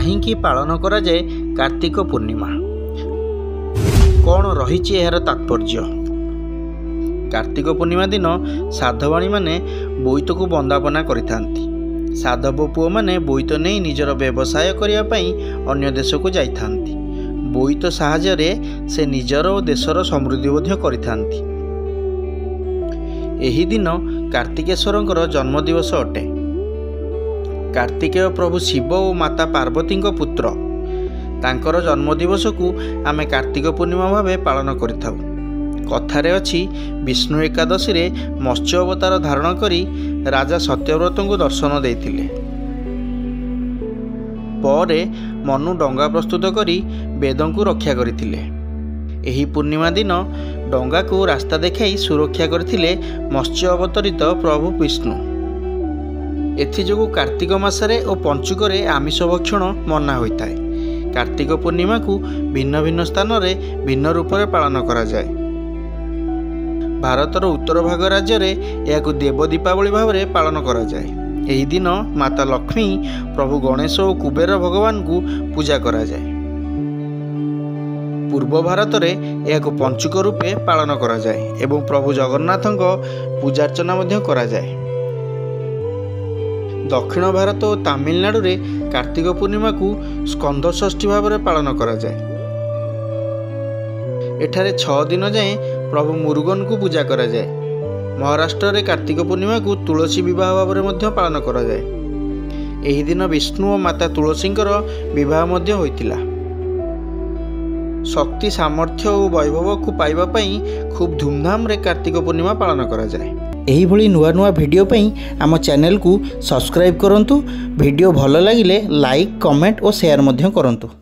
काहींकी पालन करा जाए कार्तिक पूर्णिमा कौन रही यार तात्पर्य। कार्तिक पूर्णिमा दिन साधवाणी माने बोईत को बंदापना करिथांती। साधव पुओ माने बोईत नहीं निजर व्यवसाय करने अन्य देश को जाइथांती। बोईत साहाय्य से निजर और देशर समृद्धि मध्य करिथांती। एही दिन कार्तिकेश्वरंकर जन्मदिवस अटे। कार्तिकेय प्रभु शिव और माता पार्वती पुत्र। तांकर जन्मदिवस को आमे कार्तिक पूर्णिमा भावे पालन करिथाउ। कथारे अछि विष्णु एकादशी रे मत्स्य अवतार धारण करी राजा सत्यव्रत को दर्शन देइथिले। परे मनु डंगा प्रस्तुत करी वेदों को रक्षा करथिले। एही पूर्णिमा दिन डंगा को रास्ता देखाई सुरक्षा करथिले मत्स्य अवतरित प्रभु विष्णु। एथिजोगु कार्तिक मासरे और पंचुकरे आमिष भक्षण मना होइताए। कार्तिक पूर्णिमा को भिन्न भिन्न स्थान में भिन्न रूप में पालन करा जाए। भारतर उत्तर भाग राज्य में यह देव दीपावली भाव में पालन करा जाए। यही दिन माता लक्ष्मी प्रभु गणेश और कुबेर भगवान को पूजा करा जाए। पूर्व भारत में यह पंचुक रूपे पालन करा जाए एवं प्रभु जगन्नाथ पूजार्चना करा जाए। दक्षिण भारत और तमिलनाडु रे कार्तिक पूर्णिमा को स्कंद षष्ठी भाव में पालन करा जाए। एठारे 6 दिन जाए प्रभु मुरुगन को पूजा करा जाए। महाराष्ट्र रे कार्तिक पूर्णिमा को तुलसी विवाह भाव में पालन करा जाए। एही दिन विष्णु और माता तुलसींकर विवाह मध्य होइतिला। शक्ति सामर्थ्य और वैभव को पाइबा पई खूब धूमधाम रे कार्तिक पूर्णिमा पालन करा जाए। एही भली नुआ नुआ वीडियो पई आम चैनल को सब्सक्राइब करंतु। वीडियो भल लागिले लाइक कमेंट और शेयर मध्य करंतु।